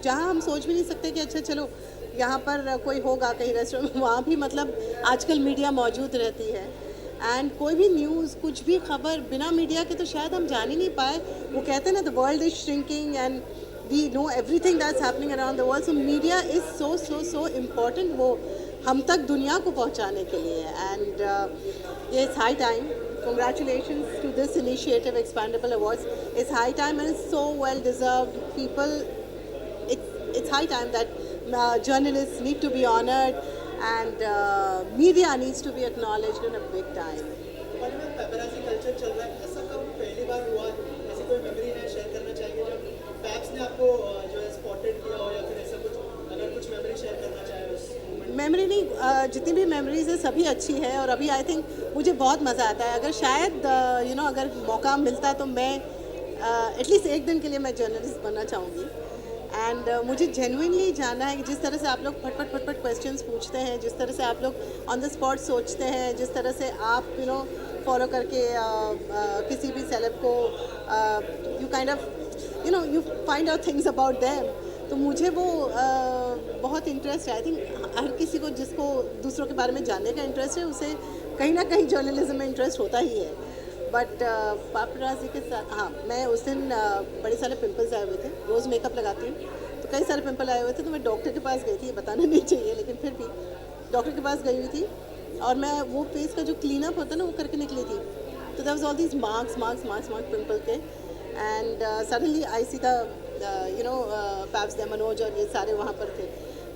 जहाँ हम सोच भी नहीं सकते कि अच्छा चलो यहाँ पर कोई होगा कहीं रेस्टोरेंट, वहाँ भी मतलब आजकल मीडिया मौजूद रहती है। एंड कोई भी न्यूज़, कुछ भी खबर बिना मीडिया के तो शायद हम जान ही नहीं पाए। वो कहते हैं ना, the world is shrinking and we know everything that's happening around the world, so media is so so so important, वो हम तक दुनिया को पहुंचाने के लिए। एंड ये it's high time, congratulations to this initiative, Expandable Awards. It's high time and it's so well deserved. People, it's high time that journalists need to be honored and media needs to be acknowledged in a big time. और में paparazzi culture चल रहा है, ऐसा कब पहली बार हुआ? ऐसी कोई मेमोरी है शेयर करना चाहेंगे जब पैप्स ने आपको जो है स्पॉटेड किया हो, या फिर ऐसा कुछ, अगर कुछ मेमोरी शेयर करना चाहे उस मोमेंट? मेमोरी नहीं, जितनी भी मेमोरीज है सभी अच्छी है। और अभी आई थिंक मुझे बहुत मज़ा आता है। अगर शायद अगर मौका मिलता तो मैं एटलीस्ट एक दिन के लिए मैं जर्नलिस्ट बनना चाहूँगी। एंड मुझे जेन्युइनली जानना है कि जिस तरह से आप लोग फटफट फटफट क्वेश्चंस पूछते हैं, जिस तरह से आप लोग ऑन द स्पॉट सोचते हैं, जिस तरह से आप फॉलो करके किसी भी सेलेब को you kind of you find out things about them, तो मुझे वो बहुत इंटरेस्ट है। आई थिंक हर किसी को जिसको दूसरों के बारे में जानने का इंटरेस्ट है, उसे कहीं ना कहीं जर्नलिज्म में इंटरेस्ट होता ही है। बट पापराजी के साथ, हाँ, मैं उस दिन बड़े सारे पिंपल्स आए हुए थे। रोज़ मेकअप लगाती हूँ तो कई सारे पिंपल आए हुए थे, तो मैं डॉक्टर के पास गई थी। ये बताना नहीं चाहिए, लेकिन फिर भी डॉक्टर के पास गई हुई थी और मैं वो फेस का जो क्लीन अप होता है ना, वो करके निकली थी। तो there was all these marks pimple के। And suddenly I see the paps they Manoj और ये सारे वहाँ पर थे।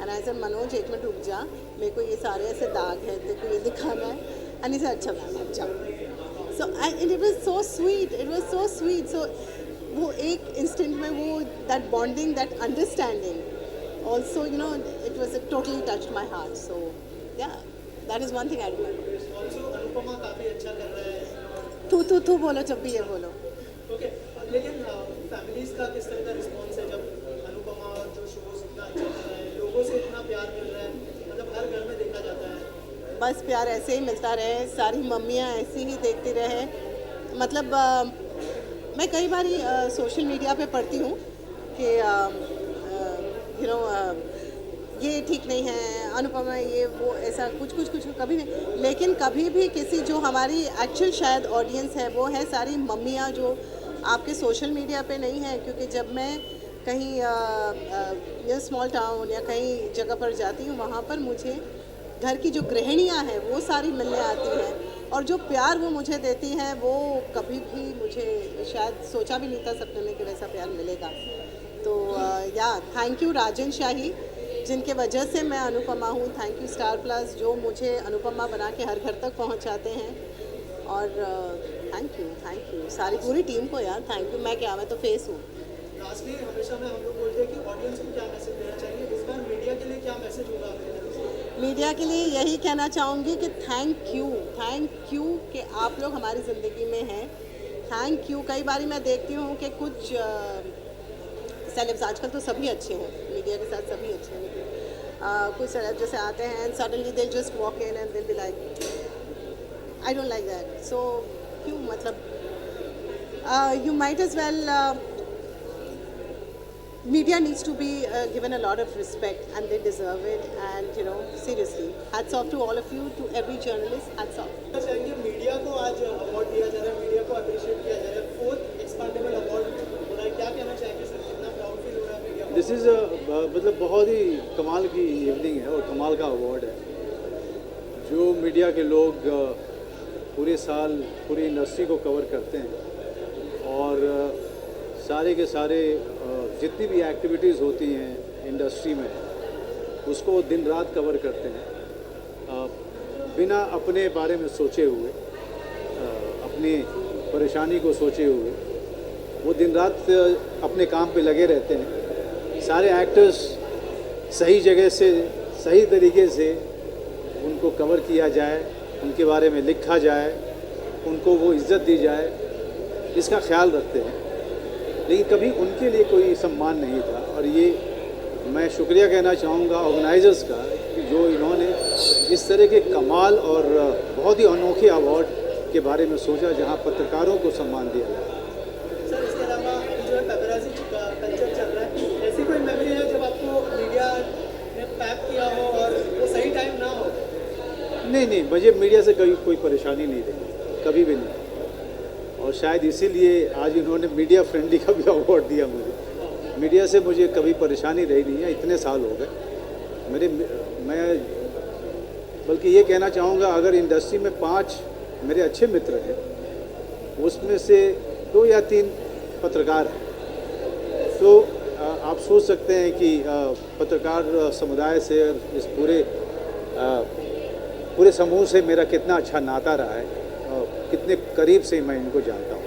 एंड आई सेड, मनोज एक मिनट रुक जा, मेरे को ये सारे ऐसे दाग है, तेरे को ये दिखाना है। एंड ही सेड, अच्छा मैम, अच्छा। So it was so sweet, it was so sweet. So वो एक इंस्टेंट में वो that bonding, that understanding also it was totally touched my heart. So yeah, that is one thing I remember. Also Anupama काफ़ी अच्छा कर रहा है। तू बोलो, जब भी ये बोलो। ओके, लेकिन फैमिलीज़ का किस तरह का रिस्पॉन्स है जब अनुपमा और जो शोज़ इतना अच्छा कर रहा है, लोगों से इतना प्यार मिल रहा है, मतलब हर घर में देखा जाता है? बस प्यार ऐसे ही मिलता रहे, सारी मम्मियाँ ऐसी ही देखती रहे। मतलब मैं कई बार सोशल मीडिया पे पढ़ती हूँ कि ये ठीक नहीं है, अनुपमा ये वो, ऐसा कुछ कभी नहीं। लेकिन कभी भी किसी जो हमारी एक्चुअल शायद ऑडियंस है, वो है सारी मम्मियाँ जो आपके सोशल मीडिया पे नहीं है। क्योंकि जब मैं कहीं स्मॉल टाउन या कहीं जगह पर जाती हूँ, वहाँ पर मुझे घर की जो गृहिणियाँ हैं वो सारी मिलने आती हैं, और जो प्यार वो मुझे देती हैं वो कभी भी मुझे शायद सोचा भी नहीं था सपने में कि वैसा प्यार मिलेगा। तो या, थैंक यू राजन शाही, जिनके वजह से मैं अनुपमा हूँ। थैंक यू स्टार प्लस, जो मुझे अनुपमा बना के हर घर तक पहुँचाते हैं। और थैंक यू सारी पूरी टीम को यार, थैंक यू। मैं तो फेस हूँ। लास्टली, हमेशा में हम लोग बोलते हैं कि ऑडियंस को क्या मैसेज देना चाहिए, इस बार मीडिया के लिए क्या मैसेज होगा आपके तरफ से? मीडिया के लिए यही कहना चाहूँगी कि थैंक यू कि आप लोग हमारी ज़िंदगी में हैं। Thank you. कई बारी मैं देखती हूँ कि कुछ सेलेब्स, आजकल तो सभी अच्छे हैं, मीडिया के साथ सभी अच्छे हैं, लेकिन कुछ सेलेब्स जैसे आते हैं and suddenly they just walk in and they be like, I don't like that. So क्यों, मतलब you might as well, media needs to be given a lot of respect and they deserve it. And seriously, hats off to all of you, to every journalist, hats off. चाहेंगे media को आज award दिया जा रहा है, media को appreciate किया जा रहा है, 4th एक्सपांडेबल अवार्ड हो रहा है, क्या कहना चाहेंगे सर, कितना प्राउड फील हो रहा है मीडिया को? दिस इज़ मतलब बहुत ही कमाल की इवनिंग है और कमाल का अवार्ड है। जो मीडिया के लोग पूरे साल पूरी इंडस्ट्री को कवर करते हैं और सारे के सारे जितनी भी एक्टिविटीज़ होती हैं इंडस्ट्री में, उसको दिन रात कवर करते हैं बिना अपने बारे में सोचे हुए, अपनी परेशानी को सोचे हुए। वो दिन रात अपने काम पे लगे रहते हैं। सारे एक्टर्स सही जगह से सही तरीके से उनको कवर किया जाए, उनके बारे में लिखा जाए, उनको वो इज़्ज़त दी जाए, इसका ख्याल रखते हैं। लेकिन कभी उनके लिए कोई सम्मान नहीं था। और ये मैं शुक्रिया कहना चाहूँगा ऑर्गेनाइजर्स का कि जो इन्होंने इस तरह के कमाल और बहुत ही अनोखे अवार्ड के बारे में सोचा, जहाँ पत्रकारों को सम्मान दिया जाए। सर, इसके अलावा जो है पेपराजी कल्चर चल रहा है, ऐसी कोई नहीं, मुझे मीडिया से कभी कोई परेशानी नहीं रही, कभी भी नहीं। और शायद इसीलिए आज इन्होंने मीडिया फ्रेंडली का भी अवार्ड दिया मुझे। मीडिया से मुझे कभी परेशानी रही नहीं है, इतने साल हो गए मैं बल्कि ये कहना चाहूँगा, अगर इंडस्ट्री में 5 मेरे अच्छे मित्र हैं, उसमें से 2 या 3 पत्रकार हैं, तो आप सोच सकते हैं कि पत्रकार समुदाय से इस पूरे समूह से मेरा कितना अच्छा नाता रहा है, कितने करीब से मैं इनको जानता हूँ।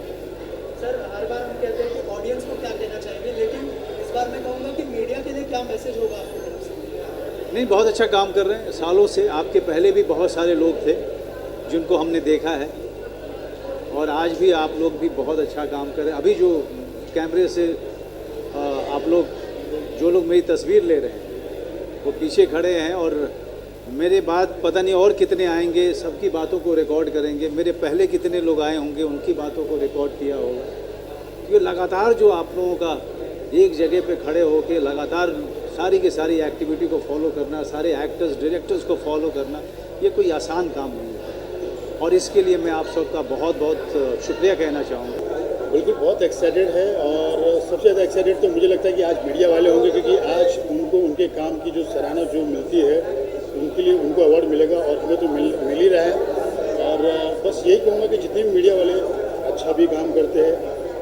सर, हर बार हम कहते हैं कि ऑडियंस को क्या कहना चाहेंगे, लेकिन इस बार मैं कहूँगा कि मीडिया के लिए क्या मैसेज होगा आपकी तरफ से? नहीं, बहुत अच्छा काम कर रहे हैं सालों से। आपके पहले भी बहुत सारे लोग थे जिनको हमने देखा है, और आज भी आप लोग भी बहुत अच्छा काम कर रहे हैं। अभी जो कैमरे से आप लोग, जो लोग मेरी तस्वीर ले रहे हैं, वो पीछे खड़े हैं, और मेरे बाद पता नहीं और कितने आएंगे, सबकी बातों को रिकॉर्ड करेंगे। मेरे पहले कितने लोग आए होंगे, उनकी बातों को रिकॉर्ड किया होगा। ये लगातार जो आप लोगों का एक जगह पे खड़े होकर लगातार सारी की सारी एक्टिविटी को फॉलो करना, सारे एक्टर्स डायरेक्टर्स को फॉलो करना, ये कोई आसान काम नहीं है, और इसके लिए मैं आप सबका बहुत बहुत शुक्रिया कहना चाहूँगा। बिल्कुल बहुत एक्साइटेड है, और सबसे ज़्यादा एक्साइटेड तो मुझे लगता है कि आज मीडिया वाले होंगे, क्योंकि आज उनको उनके काम की जो सराहना जो मिलती है, उनके लिए उनको अवार्ड मिलेगा, और हमें तो मिल ही रहा है। और बस यही कहूँगा कि जितने भी मीडिया वाले अच्छा भी काम करते हैं,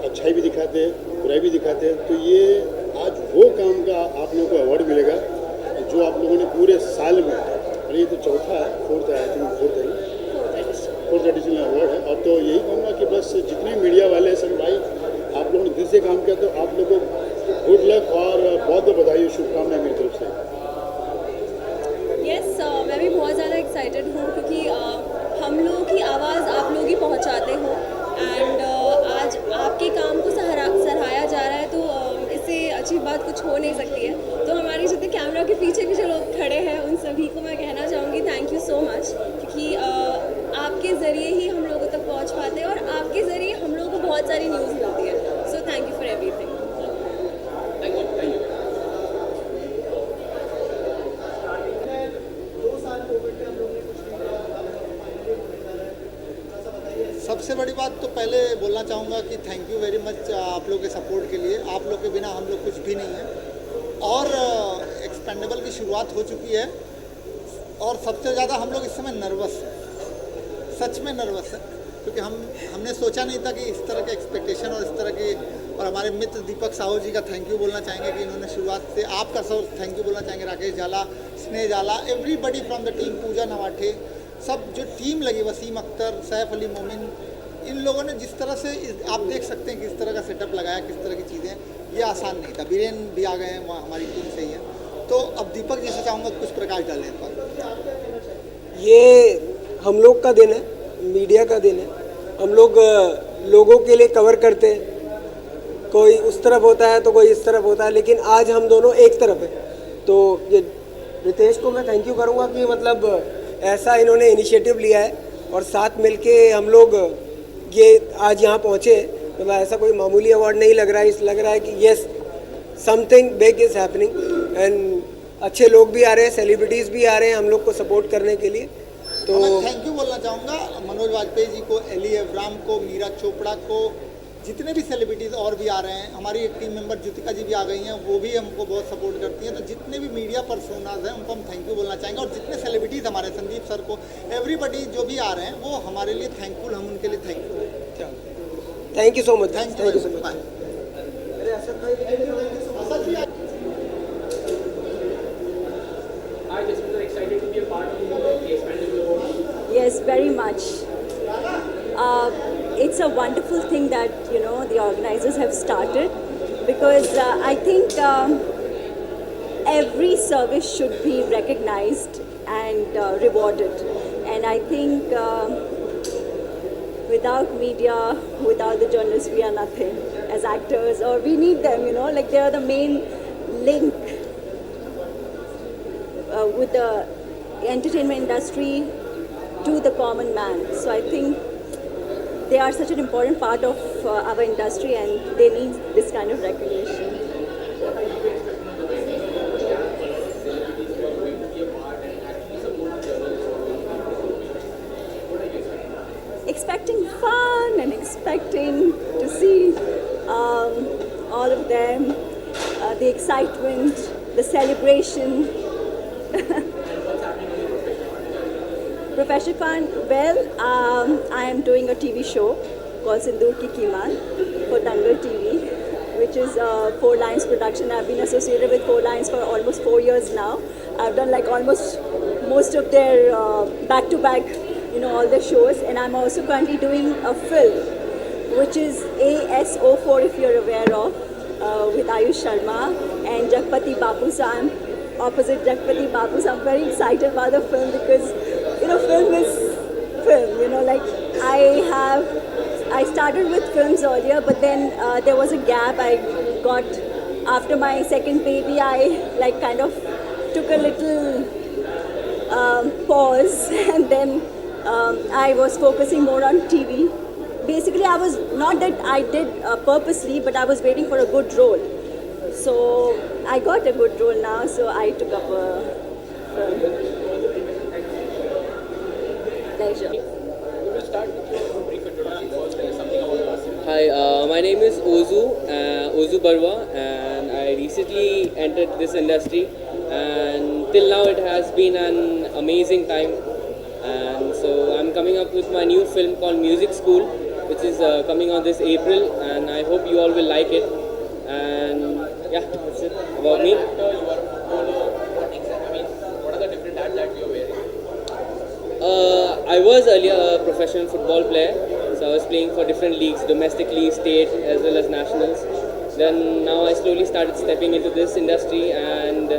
अच्छाई भी दिखाते हैं, बुराई भी दिखाते हैं, तो ये आज वो काम का आप लोगों को अवार्ड मिलेगा जो आप लोगों ने पूरे साल में, और ये तो चौथा है, फोर्थ एडिशनल अवार्ड है। और तो यही कहूँगा कि बस जितने मीडिया वाले हैं सब भाई, आप लोगों ने दिल से काम किया, तो आप लोगों को गुड लक और बहुत बहुत बधाई, शुभकामनाएं मेरी तरफ से। यस, मैं भी बहुत ज़्यादा एक्साइटेड हूँ, क्योंकि हम लोगों की आवाज़ आप लोग ही पहुँचाते हो, एंड आज आपके काम को सराहाया जा रहा है, तो इससे अच्छी बात कुछ हो नहीं सकती है। तो हमारे जितने कैमरा के पीछे भी जो लोग खड़े हैं, उन सभी को मैं कहना चाहूँगी थैंक यू सो मच, क्योंकि आपके ज़रिए ही हम लोगों तक पहुँच पाते हैं, और आपके ज़रिए हम लोगों को बहुत सारी न्यूज़ मिलती है। So thank you for everything. सबसे बड़ी बात तो पहले बोलना चाहूँगा कि थैंक यू वेरी मच आप लोग के सपोर्ट के लिए। आप लोग के बिना हम लोग कुछ भी नहीं है, और एक्सपेंडेबल की शुरुआत हो चुकी है, और सबसे ज़्यादा हम लोग इस समय नर्वस हैं, सच में नर्वस है, क्योंकि हमने सोचा नहीं था कि इस तरह के एक्सपेक्टेशन और इस तरह की। और हमारे मित्र दीपक साहू जी का थैंक यू बोलना चाहेंगे कि इन्होंने शुरुआत से, आपका सब थैंक यू बोलना चाहेंगे, राकेश जाला, स्नेह जाला, एवरीबडी फ्रॉम द टीम, पूजा नवाठे, सब जो टीम लगी, वसीम अख्तर, सैफ अली मोमिन, इन लोगों ने जिस तरह से, आप देख सकते हैं किस तरह का सेटअप लगाया, किस तरह की चीज़ें, ये आसान नहीं था। बीरेन भी आ गए हैं, वहाँ हमारी टीम से ही है। तो अब दीपक जी से चाहूँगा कुछ प्रकाश डालें इस पर। ये हम लोग का दिन है, मीडिया का दिन है। हम लोग लोगों के लिए कवर करते हैं, कोई उस तरफ होता है तो कोई इस तरफ होता है, लेकिन आज हम दोनों एक तरफ है। तो ये रितेश को मैं थैंक यू करूँगा कि मतलब ऐसा इन्होंने इनिशिएटिव लिया है, और साथ मिलके हम लोग ये आज यहाँ पहुँचे। मतलब ऐसा कोई मामूली अवार्ड नहीं लग रहा है, लग रहा है कि yes something big is happening, and अच्छे लोग भी आ रहे हैं, सेलिब्रिटीज़ भी आ रहे हैं हम लोग को सपोर्ट करने के लिए। तो मैं थैंक यू बोलना चाहूँगा मनोज वाजपेयी जी को, एली एवराम को, मीरा चोपड़ा को, जितने भी सेलिब्रिटीज़ और भी आ रहे हैं। हमारी एक टीम मेंबर ज्योतिका जी भी आ गई हैं, वो भी हमको बहुत सपोर्ट करती हैं। तो जितने भी मीडिया पर्सोनाज हैं उनको हम थैंक यू बोलना चाहेंगे, और जितने सेलिब्रिटीज़ हमारे, संदीप सर को, एवरीबडी जो भी आ रहे हैं वो हमारे लिए थैंकफुल, हम उनके लिए थैंकफुल हैं। Thank you so much, thank you so much. Yes, very much. It's a wonderful thing that, you know, the organizers have started, because I think every service should be recognized and rewarded. And I think without media, without the journalists, we are nothing as actors, or we need them, you know, like they are the main link with the entertainment industry to the common man. So I think they are such an important part of our industry, and they need this kind of recognition. excitement, the celebration. Professor Khan, well, I am doing a TV show called Sindoor Ki Qimat for Dangal TV, which is a 4 Lines production. I've been associated with 4 Lines for almost 4 years now. I've done like almost most of their back-to-back, all the shows. And I'm also currently doing a film, which is ASO4, if you're aware of, with Ayush Sharma and Jagpati Bapu. So I'm opposite Jagpati Bapu. So I'm very excited about the film because, film is film. Like I started with films earlier, but then there was a gap. I got, after my second baby, I kind of took a little pause, and then I was focusing more on TV. Basically, I was, not that I did purposely, but I was waiting for a good role. So I got a good role now, so I took up a film. Pleasure. Hi, my name is Ozu Barwa, and I recently entered this industry, and till now it has been an amazing time. And so I'm coming up with my new film called Music School, which is coming on this April, and I hope you all will like it. And yeah, that's it about me. What are the different hats that you're wearing? I was earlier a professional football player, so I was playing for different leagues, domestically, state, as well as nationals. Then now I slowly started stepping into this industry, and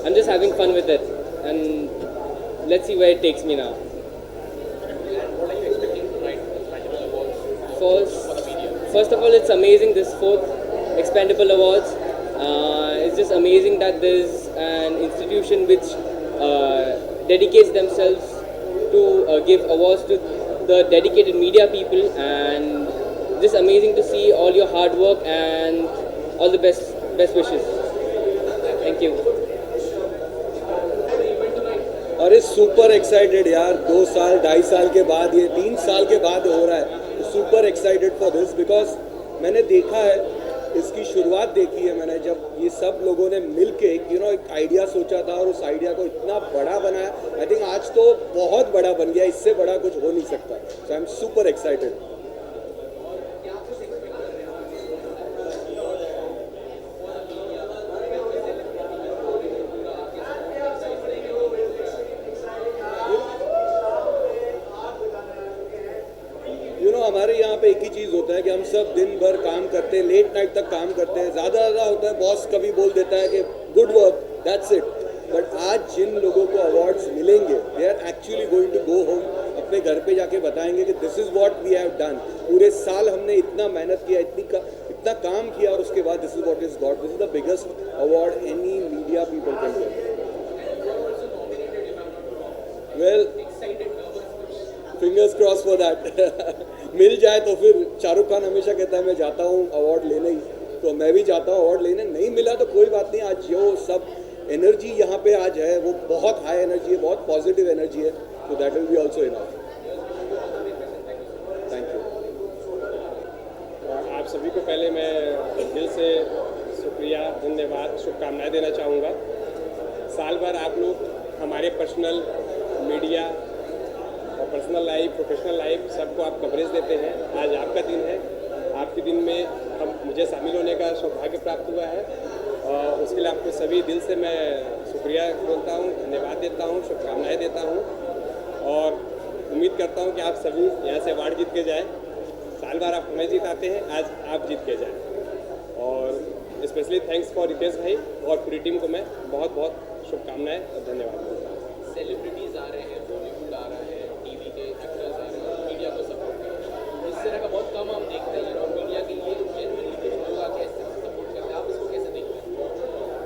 I'm just having fun with it. And let's see where it takes me now. And what are you expecting to write Expandable Awards for the media? First of all, it's amazing, this 4th Expandable Awards. It's just amazing that there's an institution which dedicates themselves to give awards to the dedicated media people, and just amazing to see all your hard work and all the best wishes. Thank you. अरे super excited यार, 2 साल 2.5 साल के बाद, ये 3 साल के बाद हो रहा है. Super excited for this because मैंने देखा है, इसकी शुरुआत देखी है मैंने, जब ये सब लोगों ने मिल के एक आइडिया सोचा था और उस आइडिया को इतना बड़ा बनाया. आई थिंक आज तो बहुत बड़ा बन गया, इससे बड़ा कुछ हो नहीं सकता. सो आई एम सुपर एक्साइटेड. हमारे यहाँ पे एक ही चीज़ होता है कि हम सब दिन भर काम करते हैं, लेट नाइट तक काम करते हैं. ज़्यादा होता है, बॉस कभी बोल देता है कि good work, that's it. But आज जिन लोगों को अवार्ड्स मिलेंगे, they are actually going to go home, अपने घर पे जाके बताएंगे कि this is what we have done. पूरे साल हमने इतना मेहनत किया, इतना काम किया, और उसके बाद this is what is got. This is the biggest award any media people can get. Well, fingers cross for that. मिल जाए तो फिर शाहरुख खान हमेशा कहता है मैं जाता हूँ अवार्ड लेने ही, तो मैं भी जाता हूँ अवार्ड लेने. नहीं मिला तो कोई बात नहीं. आज जो सब एनर्जी यहाँ पे आज है वो बहुत हाई एनर्जी है, बहुत पॉजिटिव एनर्जी है. तो that will be also enough. Thank you. आप सभी को पहले मैं दिल से शुक्रिया, धन्यवाद, शुभकामनाएं देना चाहूँगा. साल भर आप लोग हमारे पर्सनल मीडिया और पर्सनल लाइफ, प्रोफेशनल लाइफ, सबको आप कवरेज देते हैं. आज आपका दिन है. आपके दिन में मुझे शामिल होने का सौभाग्य प्राप्त हुआ है, और उसके लिए आपको सभी दिल से मैं शुक्रिया बोलता हूँ, धन्यवाद देता हूँ, शुभकामनाएं देता हूँ, और उम्मीद करता हूँ कि आप सभी यहाँ से अवार्ड जीत के जाएँ. साल भर आप हमें जीताते हैं, आज आप जीत के जाएँ. और स्पेशली थैंक्स फॉर रितेश भाई और पूरी टीम को मैं बहुत बहुत शुभकामनाएं और धन्यवाद देता हूँ. सेलिब्रिटीज़ आ रहे हैं, बॉलीवुड आ रहा है, टीवी के एक्टर्स आ रहे हैं, मीडिया को सपोर्ट कर रहे हैं. इस तरह का बहुत कम हम देखते हैं. और मीडिया के लिए जेन्युइनली कुछ लोग आके सपोर्ट करते हैं. आप इसको कैसे देखते हैं?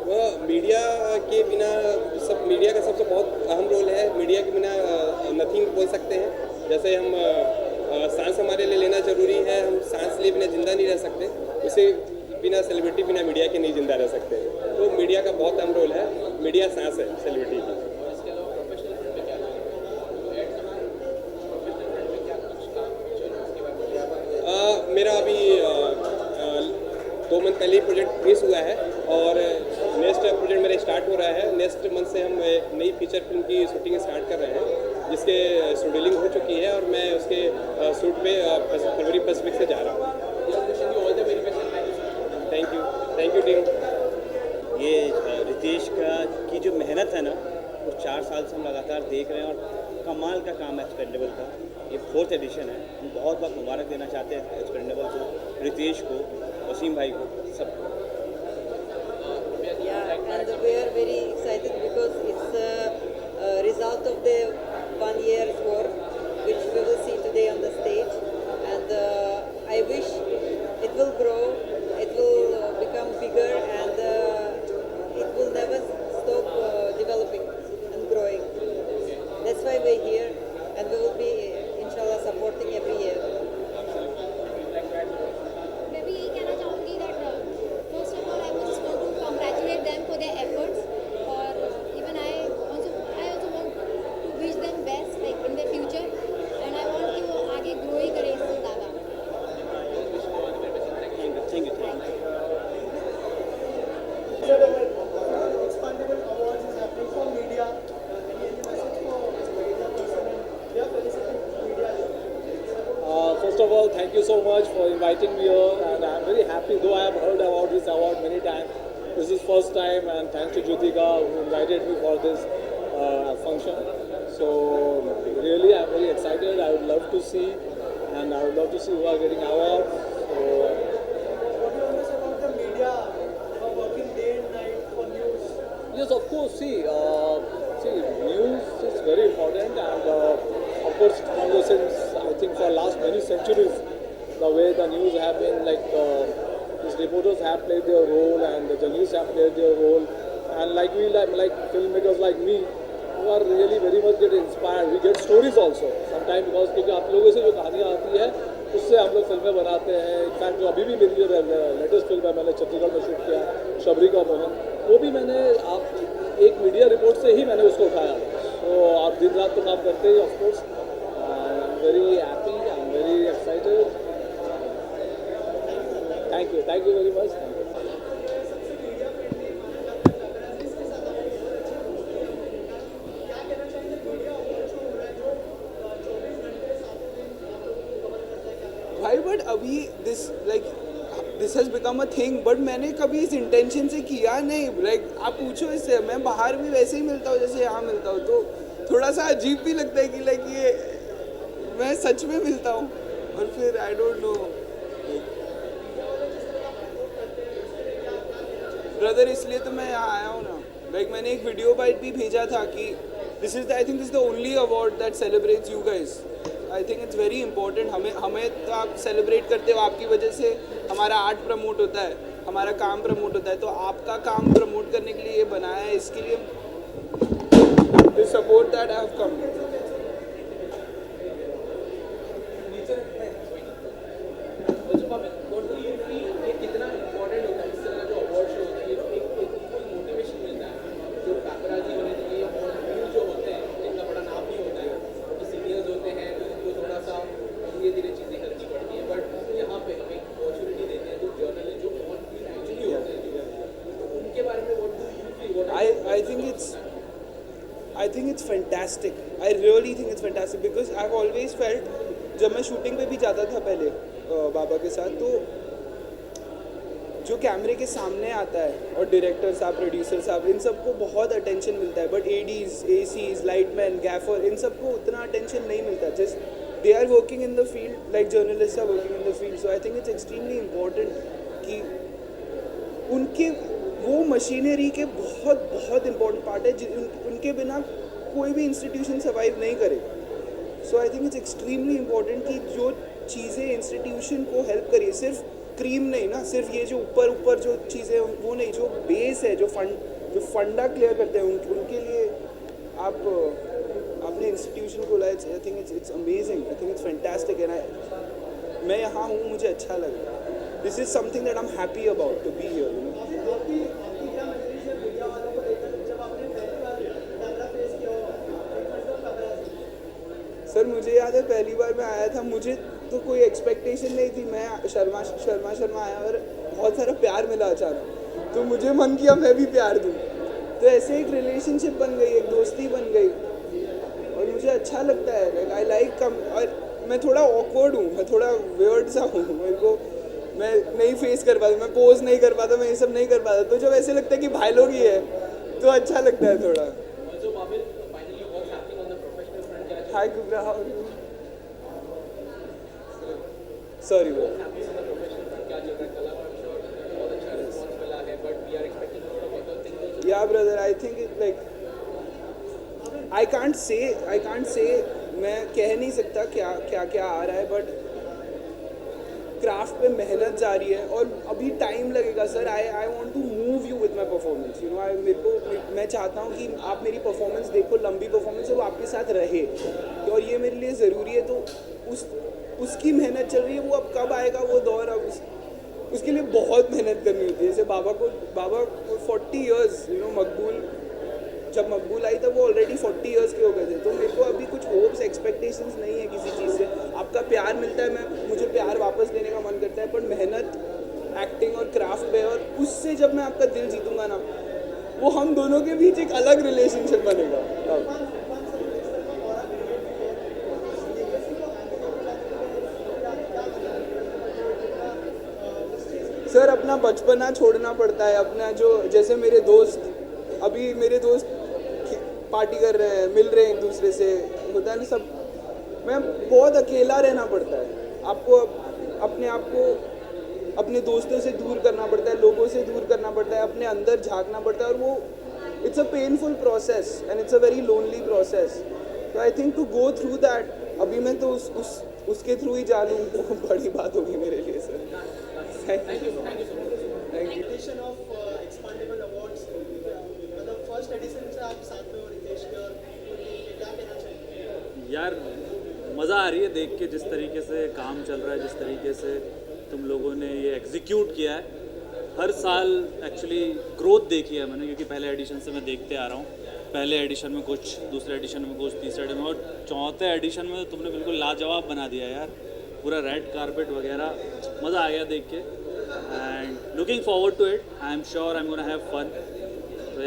वह मीडिया के बिना, सब मीडिया का सबसे बहुत अहम रोल है. मीडिया के बिना नथिंग बोल सकते हैं. जैसे हम सांस हमारे लिए लेना ज़रूरी है, हम सांस लिए बिना ज़िंदा नहीं रह सकते. उसे बिना सेलिब्रिटी, बिना मीडिया के नहीं ज़िंदा रह सकते. तो मीडिया का बहुत अहम रोल है. मीडिया सांस है सेलिब्रिटी की. इसके अलावा प्रोफेशनल फील्ड में क्या प्रोफेशनल फील्ड में क्या कुछ काम उसके बारे में? मेरा अभी 2 मंथ पहले ही प्रोजेक्ट फिनिश हुआ है, और रैप हो रहा है। नेक्स्ट मंथ से हम एक नई फीचर फिल्म की शूटिंग स्टार्ट कर रहे हैं, जिसके शेड्यूलिंग हो चुकी है और मैं उसके शूट पे फरवरी 1 वीक से जा रहा हूँ। Thank you team. ये रितेश की जो मेहनत है ना, वो 4 साल से हम लगातार देख रहे हैं और कमाल का काम है एक्सपेंडेबल का। ये 4th एडिशन है। हम बहुत बहुत मुबारक देना चाहते हैं एक्सपेंडेबल को, रितेश को, वसीम भाई को, सबको। And we are very excited because it's a result of the 1 year's work, which we will see today on the stage. And I wish it will grow, it will become bigger, and it will never stop developing and growing. That's why we're here, and we will be, inshallah, supporting every year. मैं भी यही कहना चाहूँगी that first of all I just want to congratulate them for their efforts, और even I also want to wish them best like in the future, and I want कि वो आगे grow ही करे इससे ज़्यादा। Thank you. Expandable awards is happening for media. Any message for media person and they are feliciting media. First of all, thank you so much for inviting me here, and I'm very happy, though I have heard about this award many times. This is first time, and thanks to Jyotika who invited me for this function. So really, I'm very excited. I would love to see, and I would love to see who are getting awards. So, What do you want to say about the media who are working day and night for news? yes, of course. See, news is very important, and of course, since I think for last many centuries, the way the news have been these reporters have played their role, and the journalists have played their role, and like filmmakers like me, who are really very much get inspired. We get stories also sometimes because क्योंकि आप लोगों से जो कहानियाँ आती है उससे हम लोग फिल्में बनाते हैं। इनफैक्ट जो अभी भी मेरी जो लेटेस्ट फिल्म है, मैंने छत्तीसगढ़ में शूट किया, शबरी का मोहन, वो भी मैंने एक मीडिया रिपोर्ट से ही मैंने उसको उठाया। तो आप दिन रात तो काम करते ही, of course. I am very happy, I am very excited. Thank you very much. भाई बट अभी this has become a thing, but मैंने कभी इस इंटेंशन से किया नहीं। आप पूछो इससे, मैं बाहर भी वैसे ही मिलता हूँ जैसे यहाँ मिलता हूँ, तो थोड़ा सा अजीब भी लगता है कि ये मैं सच में मिलता हूँ, और फिर आई डोंट नो ब्रदर, इसलिए तो मैं यहाँ आया हूँ ना। मैंने एक वीडियो बाइट भी भेजा था कि I think this the only award that celebrates you guys. I think it's very important. हमें तो आप सेलिब्रेट करते हो, आपकी वजह से हमारा आर्ट प्रमोट होता है, हमारा काम प्रमोट होता है, तो आपका काम प्रमोट करने के लिए ये बनाया है। इसके लिए the support that I have come. कितना इम्पोर्टेंट होता है इस तरह का जो अवार्ड शो होता है, एक मोटिवेशन मिलता है। जो पैपराजी होने के लिए न्यूज़ जो होते हैं जिनका बड़ा नाम नहीं होता है, जो सीनियर्स होते हैं, तो उनको थोड़ा सा धीरे धीरे चीज़ें करनी पड़ती है, बट यहाँ पे हमें अपॉर्चुनिटी देते हैं जो जर्नलिस्ट जो ऑन फील्ड एक्चुअली होते हैं, उनके बारे में I think it's fantastic. I really think it's fantastic because I've always felt, जब मैं शूटिंग पे भी जाता था पहले बाबा के साथ, तो जो कैमरे के सामने आता है और डायरेक्टर साहब, प्रोड्यूसर साहब, इन सबको बहुत अटेंशन मिलता है, but ADs, ACs, lightman, gaffer, इन सबको उतना अटेंशन नहीं मिलता। Just they are working in the field like journalist are working in the field. So I think it's extremely important कि उनके वो मशीनरी के बहुत इम्पोर्टेंट पार्ट है, उनके बिना कोई भी इंस्टीट्यूशन सर्वाइव नहीं करे। So I think it's extremely important कि जो चीज़ें इंस्टीट्यूशन को हेल्प करिए, सिर्फ क्रीम नहीं ना, सिर्फ ये जो ऊपर जो चीज़ें वो नहीं, जो बेस है, जो फंडा क्लियर करते हैं, उनके लिए आप अपने इंस्टीट्यूशन को लाए। I think it's amazing, I think it's fantastic, and मैं यहाँ हूँ, मुझे अच्छा लगा। This is something that I am happy about to be here. Sir मुझे याद है पहली बार मैं आया था, मुझे तो कोई एक्सपेक्टेशन नहीं थी। मैं शर्मा आया और बहुत सारा प्यार मिला अचानक, तो मुझे मन किया मैं भी प्यार दूँ। तो ऐसे एक रिलेशनशिप बन गई, एक दोस्ती बन गई और मुझे अच्छा लगता है। लाइक आई लाइक और मैं थोड़ा ऑकवर्ड हूँ, मैं थोड़ा वियर्ड सा हूँ, मेरे को मैं नहीं फेस कर पाता, मैं पोज नहीं कर पाता, मैं ये सब नहीं कर पाता। तो जब ऐसे लगता है कि भाई लोग ही है तो अच्छा लगता है थोड़ा। Hi Kubra, how are you? Sorry bro. Yeah brother, I think it like I can't say मैं कह नहीं सकता क्या आ रहा है, बट क्राफ्ट पे मेहनत जारी है और अभी टाइम लगेगा sir. I want to move you with my performance, you know. मैं चाहता हूँ कि आप मेरी परफॉर्मेंस देखो, लंबी परफॉर्मेंस है, वो आपके साथ रहे और ये मेरे लिए ज़रूरी है। तो उसकी मेहनत चल रही है, वो अब कब आएगा वो दौर, अब उसके लिए बहुत मेहनत करनी होती है। जैसे बाबा को 40 इयर्स, यू नो, जब मकबूल आई तब वो ऑलरेडी 40 इयर्स के हो गए थे। तो मेरे को अभी कुछ होप्स एक्सपेक्टेशंस नहीं है किसी चीज़ से। आपका प्यार मिलता है, मुझे प्यार वापस देने का मन करता है, पर मेहनत एक्टिंग और क्राफ्ट पे, और उससे जब मैं आपका दिल जीतूंगा ना, वो हम दोनों के बीच एक अलग रिलेशनशिप बनेगा। सर अपना बचपना छोड़ना पड़ता है, अपना जो, जैसे मेरे दोस्त पार्टी कर रहे हैं, मिल रहे हैं एक दूसरे से, होता है ना सब, मैं बहुत अकेला रहना पड़ता है। आपको अपने आप को अपने दोस्तों से दूर करना पड़ता है, लोगों से दूर करना पड़ता है, अपने अंदर झांकना पड़ता है, और वो it's a painful process and it's a very lonely process. तो I think to go through that, अभी मैं तो उसके थ्रू ही जा लूँ, बड़ी बात होगी मेरे लिए sir. Thank you. Edition of expandable awards, मतलब फर्स्ट एडिशन से आप साथ में हो रितेश के, और क्या कहना चाहिए? यार मज़ा आ रही है देख के, जिस तरीके से काम चल रहा है, जिस तरीके से तुम लोगों ने ये एग्जीक्यूट किया है। हर साल एक्चुअली ग्रोथ देखी है मैंने, क्योंकि पहले एडिशन से मैं देखते आ रहा हूँ। पहले एडिशन में कुछ, दूसरे एडिशन में कुछ, तीसरे एडिशन में, और चौथे एडिशन में तो तुमने बिल्कुल लाजवाब बना दिया यार, पूरा रेड कारपेट वगैरह, मज़ा आ गया देख के। And looking forward to it, I am sure I am gonna have fun. तो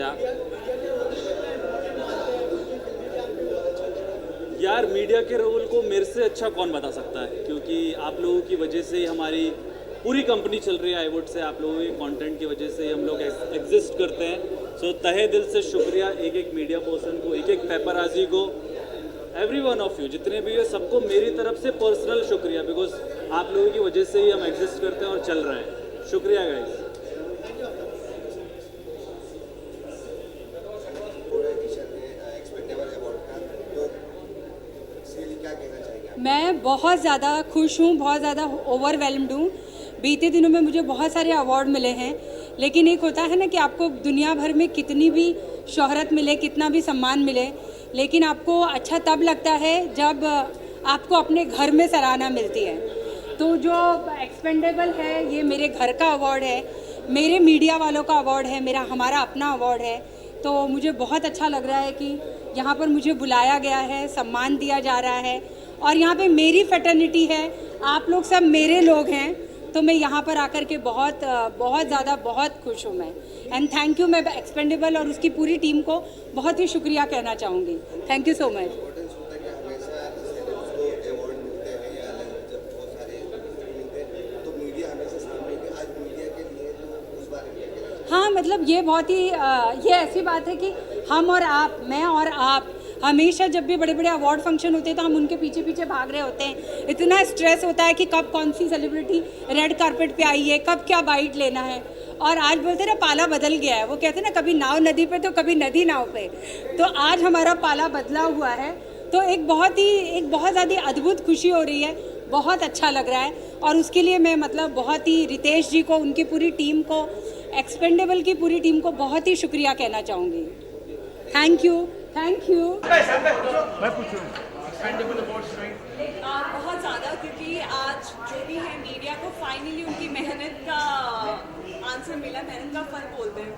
यार मीडिया के रोल को मेरे से अच्छा कौन बता सकता है, क्योंकि आप लोगों की वजह से ही हमारी पूरी कंपनी चल रही है। आई वुड से आप लोगों के कंटेंट की वजह से ही हम लोग एग्जिस्ट करते हैं। सो तहे दिल से शुक्रिया एक एक मीडिया पर्सन को, एक एक पेपराजी को, एवरी वन ऑफ यू जितने भी हो, सबको मेरी तरफ से पर्सनल शुक्रिया, बिकॉज आप लोगों की वजह से ही हम एग्जिस्ट करते हैं और चल रहे हैं। शुक्रिया गाइस। मैं बहुत ज़्यादा खुश हूँ, बहुत ज़्यादा ओवरवेलम्ड हूँ। बीते दिनों में मुझे बहुत सारे अवार्ड मिले हैं, लेकिन एक होता है ना कि आपको दुनिया भर में कितनी भी शोहरत मिले, कितना भी सम्मान मिले, लेकिन आपको अच्छा तब लगता है जब आपको अपने घर में सराहना मिलती है। तो जो एक्सपेंडेबल है, ये मेरे घर का अवार्ड है, मेरे मीडिया वालों का अवार्ड है, हमारा अपना अवार्ड है। तो मुझे बहुत अच्छा लग रहा है कि यहाँ पर मुझे बुलाया गया है, सम्मान दिया जा रहा है, और यहाँ पे मेरी फ्रेटर्निटी है, आप लोग सब मेरे लोग हैं। तो मैं यहाँ पर आकर के बहुत ज़्यादा बहुत खुश हूँ मैं। एंड थैंक यू, मैं एक्सपेंडेबल और उसकी पूरी टीम को बहुत ही शुक्रिया कहना चाहूँगी। Thank you so much. हाँ, मतलब ये बहुत ही ये ऐसी बात है कि हम और आप, मैं और आप, हमेशा जब भी बड़े बड़े अवार्ड फंक्शन होते हैं तो हम उनके पीछे पीछे भाग रहे होते हैं। इतना स्ट्रेस होता है कि कब कौन सी सेलिब्रिटी रेड कारपेट पे आई है, कब क्या बाइट लेना है। और आज बोलते ना पाला बदल गया है, वो कहते हैं ना कभी नाव नदी पे तो कभी नदी नाव पे। तो आज हमारा पाला बदला हुआ है, तो एक बहुत ज़्यादा अद्भुत खुशी हो रही है, बहुत अच्छा लग रहा है। और उसके लिए मैं मतलब बहुत ही रितेश जी को, उनकी पूरी टीम को, एक्सपेंडेबल की पूरी टीम को बहुत ही शुक्रिया कहना चाहूँगी। Thank you, thank you. मैं पूछूं बहुत ज़्यादा, क्योंकि आज जो भी है मीडिया को फाइनली उनकी मेहनत का आंसर मिला, मेहनत का फल बोलते हैं।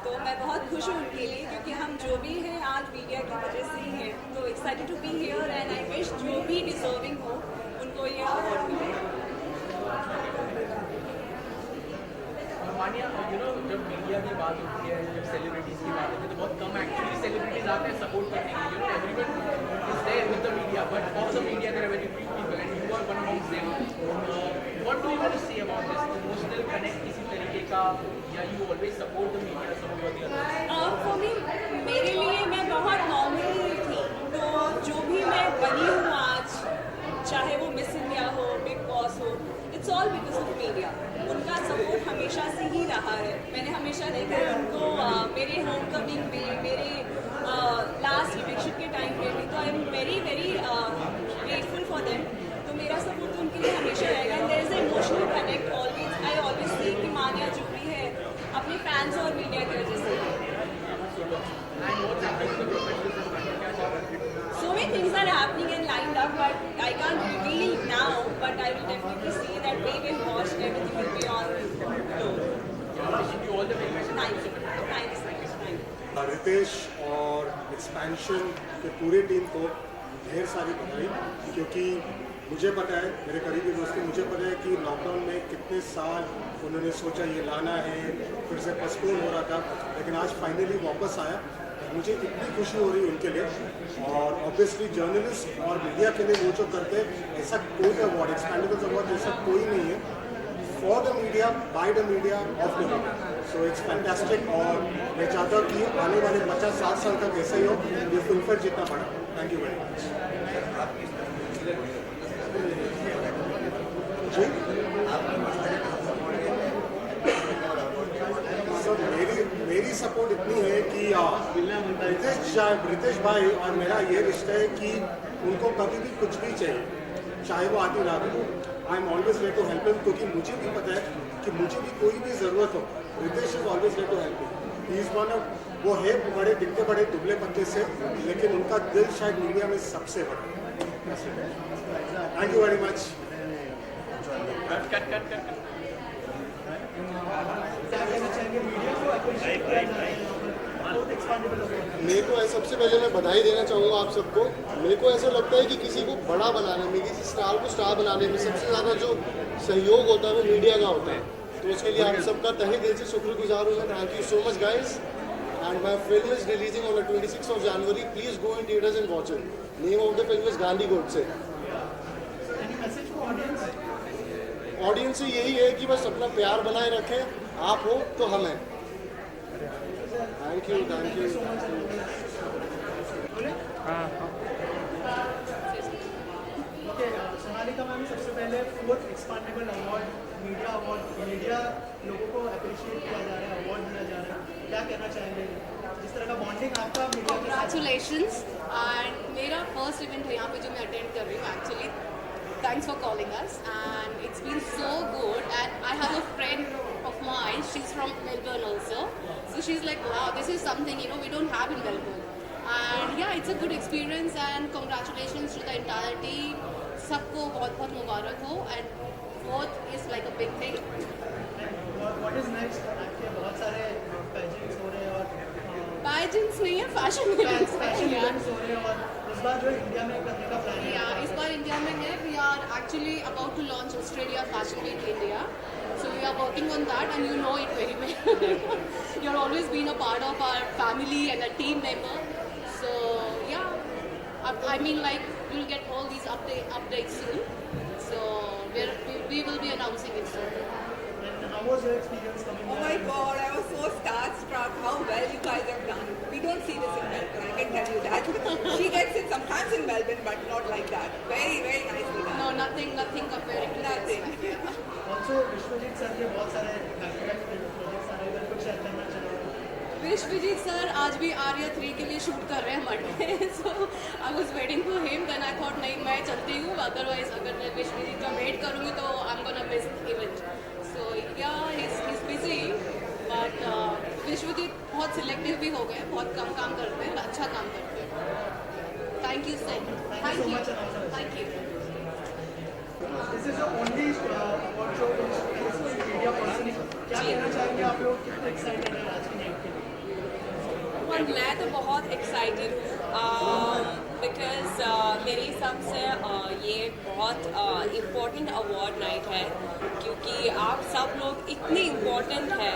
तो मैं बहुत खुश हूँ उनके लिए, क्योंकि हम जो भी हैं आज मीडिया की वजह से ही हैं। तो excited to be here and I wish जो भी डिजर्विंग हो उनको ये अवार्ड मिले। मानिए जब मीडिया की बात होती है, जब सेलिब्रिटीज़ की बात होती है, तो बहुत कम एक्चुअली सेलिब्रिटीज़ आते हैं सपोर्ट करने के लिए. Everyone is there with the media, but of the media there are very few people and you are one amongst them. What do you want to say about this emotional connect किसी तरीके का, या you always support the media some of the others? For me, मेरे लिए मैं बहुत normal थी, तो जो भी मैं बनी हूँ आज, चाहे वो मिस इंडिया हो, बिग बॉस हो, it's all because of media. उनका सपोर्ट हमेशा से ही रहा है. मैंने हमेशा देखा है उनको मेरे होम कमिंग में, मेरे लास्ट इलेक्शन के टाइम पे भी. तो I am very very grateful for them. तो मेरा सपोर्ट तो उनके लिए हमेशा रहेगा. And there is a emotional connect always. I always say कि मान्या जो भी है अपने फैंस और मीडिया की वजह से. So many things are happening and lined up, but I can't reveal now. But I will definitely see that they will watch and everything will be on. Wishing you all the very best. Thank you. Thank you so much. Thank you. Ritesh और expansion के पूरे team को ढेर सारी बधाई, क्योंकि मुझे पता है, मेरे करीबी दोस्तों, मुझे पता है कि लॉकडाउन में कितने साल उन्होंने सोचा ये लाना है, फिर से पोस्टपोन हो रहा था, लेकिन आज फाइनली वापस आया. मुझे इतनी खुशी हो रही है उनके लिए. और ऑब्वियसली जर्नलिस्ट और मीडिया के लिए वो जो करते हैं, ऐसा कोई अवार्ड, एक्सपेंडेबल्स अवार्ड जैसा कोई नहीं है. For the media, bye the media, of the media. So it's fantastic. और मैं चाहता हूँ कि आने वाले 50-60 साल तक ऐसा ही हो, ये फिल्मफेयर जितना बड़ा. Thank you very much. जी सर, मेरी सपोर्ट इतनी है कि रितेश भाई और मेरा ये रिश्ता है कि उनको कभी भी कुछ भी चाहिए, चाहे वो आती रात हो, I am always ready to help him. क्योंकि मुझे भी पता है कि मुझे भी कोई भी ज़रूरत हो, Ritesh is always ready to help him. He is one of, वो है बड़े दिखते बड़े दुबले पत्ते से, लेकिन उनका दिल शायद दुनिया में सबसे बड़ा. Thank you very much. मेरे को सबसे पहले मैं बधाई देना चाहूँगा आप सबको. मेरे को ऐसा लगता है कि किसी को बड़ा बनाने में, किसी स्टार को स्टार बनाने में सबसे ज़्यादा जो सहयोग होता है वो मीडिया का होता है. तो उसके लिए आप सबका तहे दिल से शुक्रगुजार हूँ. Thank you so much guys. And my film is releasing on the 26th of January. Please go in theatres and watch it. Name of the film is Gandhi Godse. Audience से यही है कि बस अपना प्यार बनाए रखें. आप हो तो हम हैं. Thank you. Thank you. Sonalika ma'am, सबसे पहले 4th expandable award, media award, media लोगों को अप्रिशिएट किया जा रहा है, अवार्ड दिया जा रहा है, क्या कहना चाहेंगे? जिस तरह का बॉन्डिंग आपका मीडिया के साथ. Congratulations. एंड मेरा फर्स्ट इवेंट है यहाँ पे जो मैं अटेंड कर रही हूँ actually. Thanks for calling us, and it's been so good. And I have a friend of mine, she's from Melbourne also, so she's like, wow, this is something we don't have in Melbourne. And yeah, it's a good experience, and congratulations to the entire team. सबको बहुत बहुत मुबारक हो. And fourth is like a big thing. What is next? आपके बहुत सारे pageants हो रहे हैं और पेजेंट्स नहीं है, फैशन इवेंट्स हो रहे हैं, और इस बार जो इंडिया में करने का प्लान है. Yeah, इस बार इंडिया में है. We are actually about to launch Australia Fashion Week India. So we are working on that, and you know it very well. You've always been a part of our family and a team member. So yeah, I mean, like, you'll get all these updates soon. So we will be announcing it soon. And how was your experience coming? Oh my God, I was so starstruck how well you guys have done. We don't see this in Melbourne, I can tell you that. She gets it sometimes in Melbourne, but not like that. Very, very nicely done. No, nothing comparing to Nothing. this. Also, Vishwajeet sir के बहुत सारे projects आ रहे हैं, कुछ share करना चाहोगे? Vishwajeet sir आज भी आर्या 3 के लिए शूट कर रहे हैं Monday. So I was waiting for him, then I thought नहीं मैं चलती हूँ, अदरवाइज अगर मैं विश्वजीत का वेट करूँगी तो I am gonna miss event. So yeah he is busy, but Vishwajeet बहुत सिलेक्टिव भी हो गए, बहुत कम काम करते हैं, अच्छा काम करते हैं. Thank you sir. Thank you. This is the only award show which is media person. क्या कहना चाहेंगे आप लोग, कितने एक्साइटेड हैं आज की नाइट के लिए? मैं तो बहुत एक्साइटेड हूँ. बिकॉज मेरे हिसाब से ये बहुत इम्पोर्टेंट अवार्ड नाइट है क्योंकि आप सब लोग इतने इम्पोर्टेंट है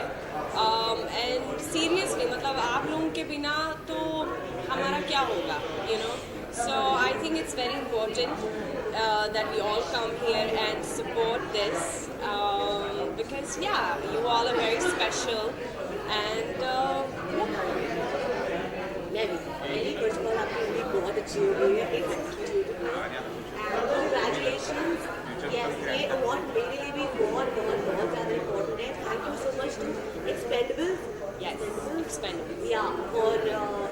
एंड सीरियसली मतलब आप लोगों के बिना तो हमारा क्या होगा you know so I think it's very important that we all come here and support this because yeah you all are very special and मेरी फर्स्ट ऑफ ऑल आपकी हिंदी बहुत अच्छी हो गई है एंड कंग्रेचुलेशंस यस ये अवार्ड मेरे लिए भी बहुत बहुत बहुत ज़्यादा इम्पोर्टेंट है thank you so much to expendables expendables या और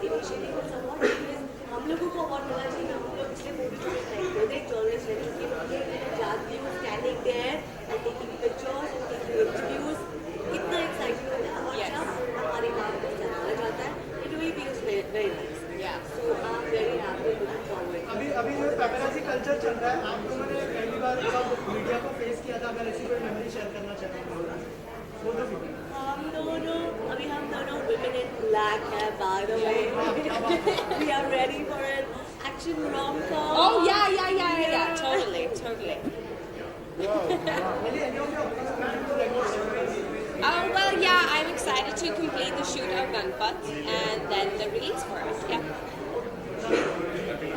इनिशियली दिस अवार्ड हम लोगों को अवार्ड मिलना चाहिए हम लोग इसलिए मूवी चॉइस नहीं खुद एक जर्नलिस्ट है क्योंकि मुझे जानती हूँ standing there and taking pictures and taking interviews कितना एक्साइटिंग होता है और जब हमारी बात को सराहा जाता है it will feels very nice so I am very happy looking forward अभी जो पेपराजी कल्चर चल रहा है आप लोगों ने पहली बार जब मीडिया को फेस किया था अगर ऐसी कोई मेमोरी शेयर करना चाहते हैं हम दोनों अभी हम दोनों women in black है by the way we are ready for an action rom-com oh yeah totally well yeah I'm excited to complete the shoot of Ganpat and then the release for us yeah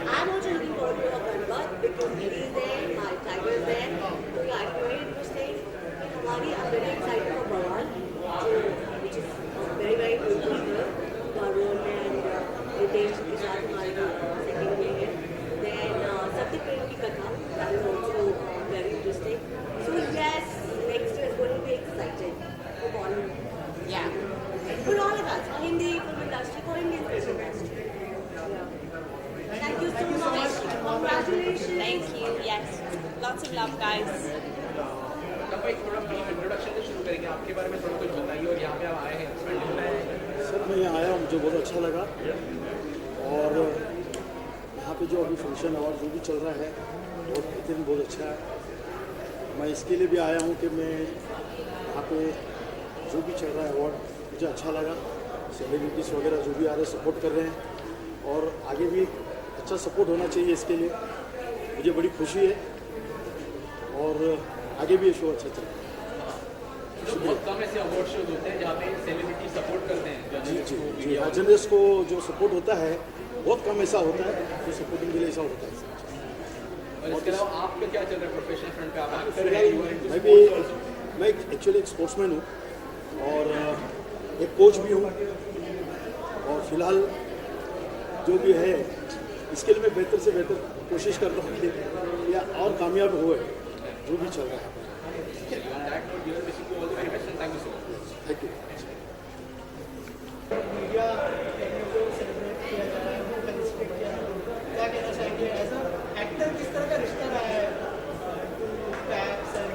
I'm also looking forward to Ganpat because Giri is there my tiger is there so yeah it's very interesting हमारी I'm very excited for Bawal which is very very beautiful Varun and Ritesh के साथ हमारी second में है then Satya Prem की कथा that is also very interesting so yes next year is going to be exciting for Bollywood yeah for all of us for Hindi film industry for Indian film industry yeah thank you so much congratulations thank you yes lots of love guys तब एक थोड़ा brief introduction से शुरू करेंगे आपके बारे में थोड़ा कुछ बताइए और यहाँ पे आप आए हैं सर मैं यहाँ आया मुझे बहुत अच्छा लगा और यहाँ पे जो अभी फंक्शन और जो भी चल रहा है वो दिन बहुत अच्छा है मैं इसके लिए भी आया हूँ कि मैं यहाँ पे जो भी चल रहा है अवार्ड मुझे अच्छा लगा सेलिब्रिटीज़ वगैरह जो भी आ रहे हैं सपोर्ट कर रहे हैं और आगे भी अच्छा सपोर्ट होना चाहिए इसके लिए मुझे बड़ी खुशी है और आगे भी ये शो अच्छा चल रहा है बहुत कम ऐसे अवार्ड शोज होते हैं जहाँ पे सेलिब्रिटी सपोर्ट करते हैं जी हाँ जर्नलिस्ट को जो सपोर्ट होता है बहुत कम ऐसा होता है जो सपोर्टिंग के लिए ऐसा होता है और इसके अलावा आपका क्या चल रहा है प्रोफेशनल फ्रंट पे आप एक्टर हैं मैं एक्चुअली एक स्पोर्ट्समैन हूँ और एक कोच भी हूँ और फिलहाल जो भी है इसके लिए मैं बेहतर से बेहतर कोशिश कर रहा हूँ कि या और कामयाब हुए जो भी चल रहा है थैंक यू मीडिया को सेलिब्रेट किया जा रहा है वो फेलिसिटेट किया जा रहा है क्या कहना चाहेंगे एज अ एक्टर किस तरह का रिश्ता रहा है पैप्स एंड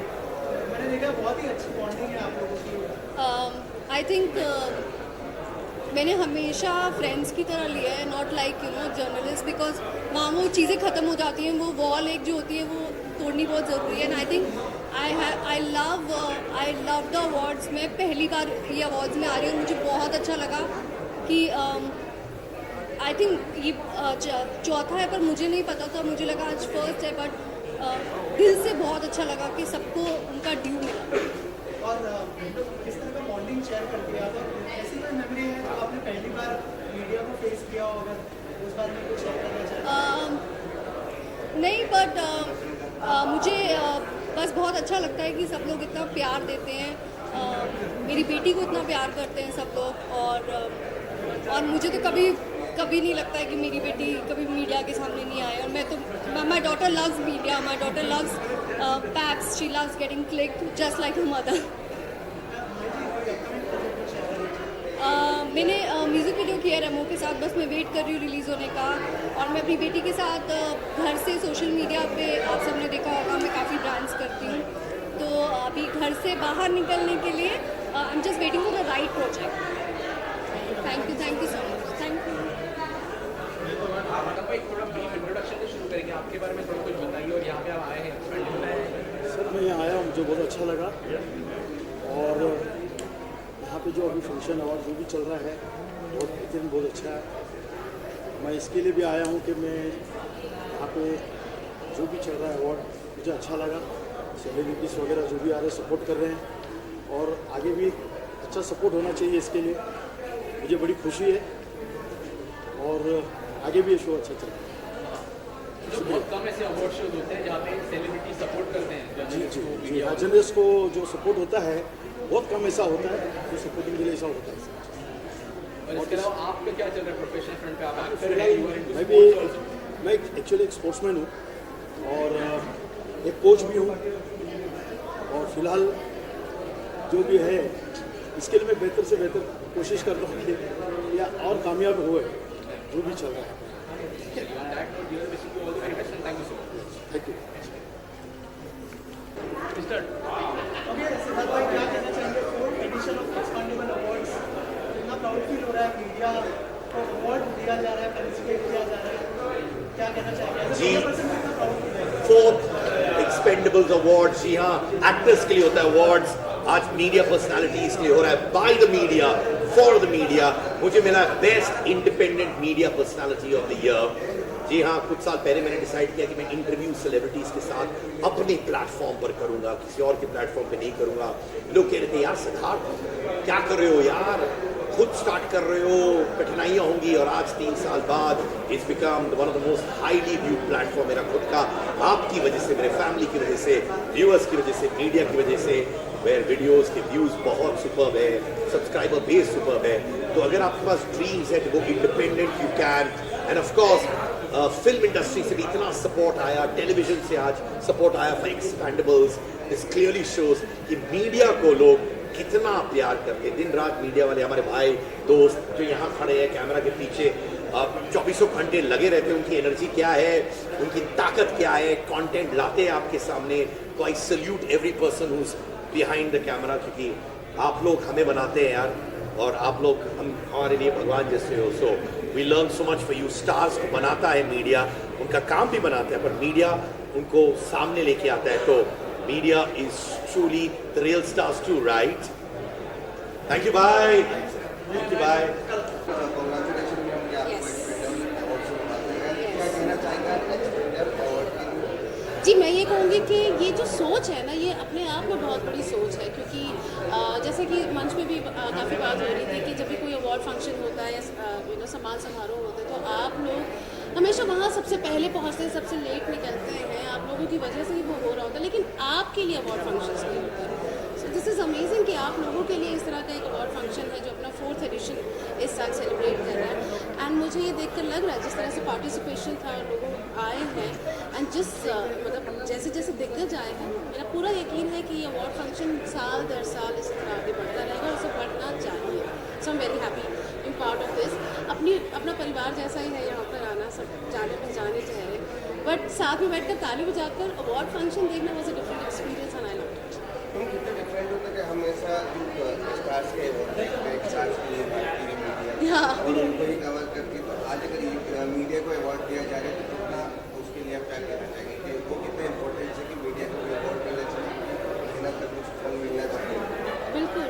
मैंने देखा बहुत ही अच्छी बॉन्डिंग है आप लोगों की आई थिंक मैंने हमेशा फ्रेंड्स की तरह लिया है not like you know journalist because वहाँ वो चीज़ें ख़त्म हो जाती हैं वो वॉल एक जो होती है वो तोड़नी बहुत ज़रूरी है and I think I love the awards मैं पहली बार ये अवार्ड्स में आ रही हूँ मुझे बहुत अच्छा लगा कि आई थिंक ये चौथा है पर मुझे नहीं पता था मुझे लगा आज फर्स्ट है बट दिल से बहुत अच्छा लगा कि सबको उनका ड्यू मिला और किस तरह का बॉन्डिंग शेयर कर दिया तो ऐसी कोई मेमोरी है जो आपने पहली बार मीडिया को फेस किया हो अगर उस बारे में कुछ शेयर करना चाहें नहीं बट मुझे बस बहुत अच्छा लगता है कि सब लोग इतना प्यार देते हैं मेरी बेटी को इतना प्यार करते हैं सब लोग और मुझे तो कभी नहीं लगता है कि मेरी बेटी कभी मीडिया के सामने नहीं आए और मैं तो my daughter loves media my daughter loves paps she loves getting clicked just like her mother मैंने म्यूज़िक वीडियो किया रेमो के साथ बस मैं वेट कर रही हूँ रिलीज़ होने का और मैं अपनी बेटी के साथ घर से सोशल मीडिया पे आप सबने देखा होगा मैं काफ़ी डांस करती हूँ तो अभी घर से बाहर निकलने के लिए I am just waiting for the right project thank you so much thank you थोड़ा ब्रीफ इंट्रोडक्शन से शुरू करेंगे आपके बारे में थोड़ा कुछ बताइए और यहाँ पे आप आए हैं सर मैं यहाँ आया मुझे बहुत अच्छा लगा और यहाँ पे जो अभी फंक्शन और जो भी चल रहा है वो दिन बहुत अच्छा है मैं इसके लिए भी आया हूँ कि मैं यहाँ पे जो भी चल रहा है अवार्ड मुझे अच्छा लगा। सेलिब्रिटीज़ वगैरह जो भी आ रहे हैं सपोर्ट कर रहे हैं और आगे भी अच्छा सपोर्ट होना चाहिए इसके लिए। मुझे बड़ी खुशी है और आगे भी ये शो अच्छा चलेगा। बहुत कम ऐसे अवार्ड शोज होते हैं जहाँ पे सेलिब्रिटी सपोर्ट करते हैं। जी हाँ, जर्नलिस्ट को जो सपोर्ट होता है बहुत कम ऐसा होता है जो सपोर्टिंग के लिए ऐसा होता है। और इसके अलावा आपका क्या चल रहा है प्रोफेशनल फ्रंट पे? आप एक्टर हैं, मैं एक्चुअली एक स्पोर्ट्समैन हूँ और एक कोच भी हूँ और फिलहाल जो भी है इसके लिए मैं बेहतर से बेहतर कोशिश कर रहा हूँ कि या और कामयाब हुए जो भी चल रहा है। Thank you. सिद्धार्थ भाई क्या कहना चाहेंगे? 4th edition of expendable awards, कितना प्राउड फील हो रहा है? मीडिया को अवार्ड दिया जा रहा है, पार्टिसिपेट किया जा रहा है, क्या कहना चाहेंगे? जी, 4th एक्सपेंडेबल्स अवार्ड, जी हाँ, एक्टर्स के लिए होता है अवार्ड्स, आज मीडिया पर्सनालिटीज के लिए हो रहा है, by the media for the media. मुझे मिला best independent media personality of the year. जी हाँ, कुछ साल पहले मैंने डिसाइड किया कि मैं इंटरव्यू सेलिब्रिटीज़ के साथ अपने प्लेटफॉर्म पर करूँगा, किसी और के प्लेटफॉर्म पे नहीं करूँगा। लोग कह रहे थे यार सिद्धार्थ क्या कर रहे हो यार, खुद स्टार्ट कर रहे हो, कठिनाइयाँ होंगी। और आज 3 साल बाद it's become one of the most highly viewed platform मेरा खुद का, आपकी वजह से, मेरे फैमिली की वजह से, व्यूअर्स की वजह से, मीडिया की वजह से, वेयर वीडियोज़ के व्यूज़ बहुत सुपर्ब है, सब्सक्राइबर बेस सुपर्ब है। तो अगर आपके पास ड्रीम्स है तो वो independent you can. End of course film industry से भी इतना सपोर्ट आया, टेलीविजन से आज सपोर्ट आया for Expendables. This clearly shows कि मीडिया को लोग कितना प्यार करते हैं। दिन रात मीडिया वाले हमारे भाई दोस्त जो यहाँ खड़े हैं कैमरा के पीछे 24 घंटे लगे रहते हैं, उनकी एनर्जी क्या है, उनकी ताकत क्या है, कंटेंट लाते हैं आपके सामने। तो I salute every person who is behind the camera, क्योंकि आप लोग हमें बनाते हैं यार, और आप लोग हमारे लिए भगवान जैसे हो। So we learn so much for you. Stars को बनाता है मीडिया, उनका काम भी बनाता है, पर मीडिया उनको सामने लेके आता है। तो media is truly the real stars too, right? Thank you, bye. Thank you, bye. जी, मैं ये कहूँगी कि ये जो सोच है ना, ये अपने आप में बहुत बड़ी सोच है, क्योंकि जैसे कि मंच पे भी काफ़ी बात हो रही थी कि जब भी कोई अवार्ड फंक्शन होता है या सम्मान समारोह होता है तो आप लोग हमेशा वहाँ सबसे पहले पहुँचते हैं, सबसे लेट निकलते हैं, आप लोगों की वजह से ही वो हो रहा होता है, लेकिन आपके लिए अवार्ड फंक्शन नहीं होता है। सो दिस इज़ अमेजिंग कि आप लोगों के लिए इस तरह का एक अवार्ड फंक्शन है जो अपना 4th एडिशन इस साल सेलिब्रेट कर रहा है। एंड मुझे ये देखकर लग रहा है जिस तरह से पार्टिसिपेशन था, लोग आए हैं, एंड जिस मतलब जैसे जैसे दिग्गज आए हैं, मेरा पूरा यकीन है कि ये अवार्ड फंक्शन साल दर साल इस तरह आगे बढ़ता रहेगा और इसे बढ़ना चाहिए। So I am very happy in part of this. अपना परिवार जैसा ही है यहाँ पर आना, सब जाने पहचाने चेहरे, बट साथ में बैठकर ताली बजाकर अवार्ड फंक्शन देखना was a different experience and I love it. कितना डिफरेंट होता है कि हमेशा स्टार्स के स्टार्स के लिए मीडिया और उनको ही कवर करके, तो आज अगर मीडिया को अवार्ड दिया जा रहा है तो कितना उसके लिए आप क्या कहना चाहेंगे कि वो कितना इम्पोर्टेंट है कि मीडिया को भी अवार्ड मिलना चाहिए, बिना तक कुछ फल मिलना चाहिए? बिल्कुल,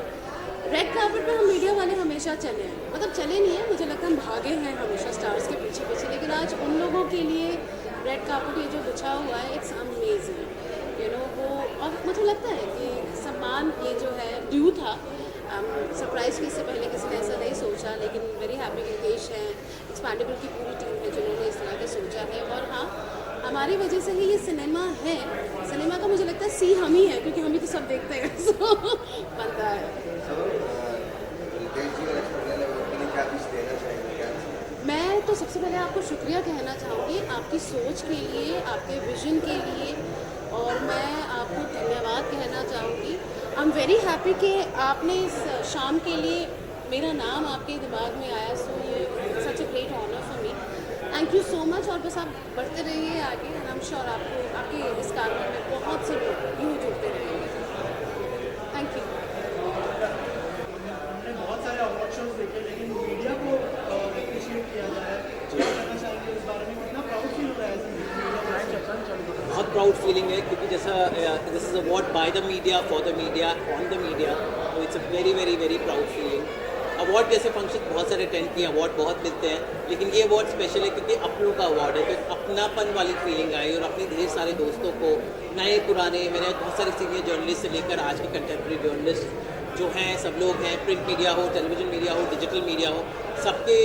रेड कार्पेट पे हम मीडिया वाले हमेशा चले हैं, मतलब चले नहीं हैं, मुझे लगता है हम भागे हैं हमेशा स्टार्स के पीछे पीछे, लेकिन आज उन लोगों के लिए रेड कार्पेट ये जो बिछा हुआ है इट्स अमेजिंग, यू नो। वो और मुझे लगता है कि सम्मान ये जो है ड्यू था, सरप्राइज की इससे पहले किसी ने ऐसा नहीं सोचा, लेकिन वेरी हैप्पी कि देश है, एक्सपेंडेबल की पूरी टीम है जिन्होंने इस तरह का सोचा है। और हाँ, हमारी वजह से ही ये सिनेमा है, सिनेमा का मुझे लगता है सी हम ही है, क्योंकि हम ही तो सब देखते हैं, सो बनता है। मैं तो सबसे पहले आपको शुक्रिया कहना चाहूँगी आपकी सोच के लिए, आपके विजन के लिए, और मैं आपको धन्यवाद कहना चाहूँगी। आई एम वेरी हैप्पी कि आपने इस शाम के लिए मेरा नाम आपके दिमाग में आया, सो ये such a great honour for me. Thank you so much, और बस आप बढ़ते रहिए आगे, एंड आई एम श्योर आपको आपके इस कारनामे में बहुत से लोग यूँ जुड़ते रहेंगे। Thank you. हमने बहुत सारे अवार्ड शोज देखे, लेकिन मीडिया को अप्रिशिएट किया जा रहा है, क्या कहना चाहेंगे इस बारे में? कितना प्राउड फील हो रहा है बहुत प्राउड फीलिंग है, क्योंकि जैसा this is award by the media for the media on the media, तो it's a very very very proud feeling. Award जैसे फंक्शन बहुत सारे अटेंड किए, अवार्ड बहुत मिलते हैं, लेकिन ये अवार्ड स्पेशल है क्योंकि अपनों का अवार्ड है, तो अपनापन वाली फीलिंग आई और अपने ढेर सारे दोस्तों को, नए पुराने, मेरे बहुत सारे सीनियर जर्नलिस्ट से लेकर आज के कंटेम्प्रेरी जर्नलिस्ट जो हैं, सब लोग हैं, प्रिंट मीडिया हो, टेलीविज़न मीडिया हो, डिजिटल मीडिया हो, सबके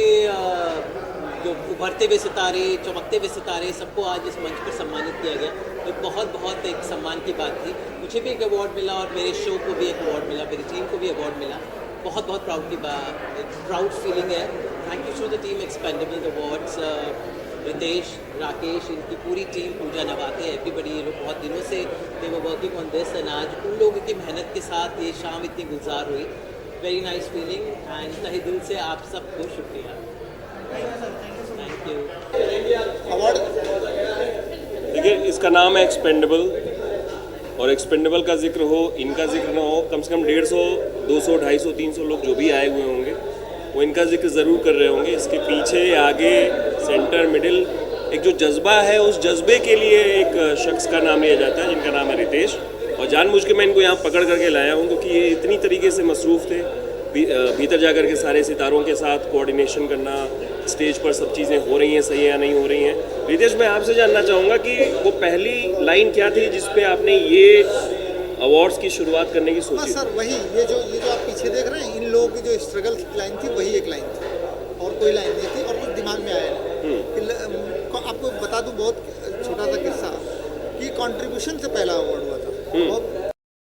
जो उभरते हुए सितारे, चमकते हुए सितारे, सबको आज इस मंच पर सम्मानित किया गया। तो बहुत एक सम्मान की बात थी। मुझे भी एक अवार्ड मिला और मेरे शो को भी एक अवार्ड मिला, मेरी टीम को भी अवार्ड मिला। बहुत प्राउड की बात, प्राउड फीलिंग है। Thank you to the team expendable awards, Ritesh, Rakesh, इनकी पूरी टीम, पूजा नवाते, एवरीबडी, ये लोग बहुत दिनों से they were working on this and आज उन लोगों की मेहनत के साथ ये शाम इतनी गुलजार हुई। वेरी नाइस फीलिंग एंड तहे दिल से आप सबको शुक्रिया। Thank you. अवार्ड देखिए, इसका नाम है एक्सपेंडेबल, और एक्सपेंडेबल का जिक्र हो, इनका जिक्र ना हो, कम से कम 150, 200, 250, 300 लोग जो भी आए हुए होंगे वो इनका जिक्र ज़रूर कर रहे होंगे। इसके पीछे, आगे, सेंटर, मिडिल, एक जो जज्बा है, उस जज्बे के लिए एक शख्स का नाम लिया जाता है जिनका नाम है रितेश। और जानबूझ के मैं इनको यहाँ पकड़ करके लाया हूँ क्योंकि ये इतनी तरीके से मसरूफ़ थे, भीतर जा कर के सारे सितारों के साथ कोऑर्डिनेशन करना, स्टेज पर सब चीज़ें हो रही हैं, सही है या नहीं हो रही हैं। रितेश, मैं आपसे जानना चाहूँगा कि वो पहली लाइन क्या थी जिस पे आपने ये अवार्ड्स की शुरुआत करने की सोची? सर वही, ये जो आप पीछे देख रहे हैं, इन लोगों की जो स्ट्रगल की लाइन थी वही एक लाइन थी, और कोई लाइन नहीं थी, और कुछ दिमाग में आया नहीं। आपको बता दूं बहुत छोटा सा किस्सा कि कंट्रीब्यूशन से पहला अवार्ड हुआ था, और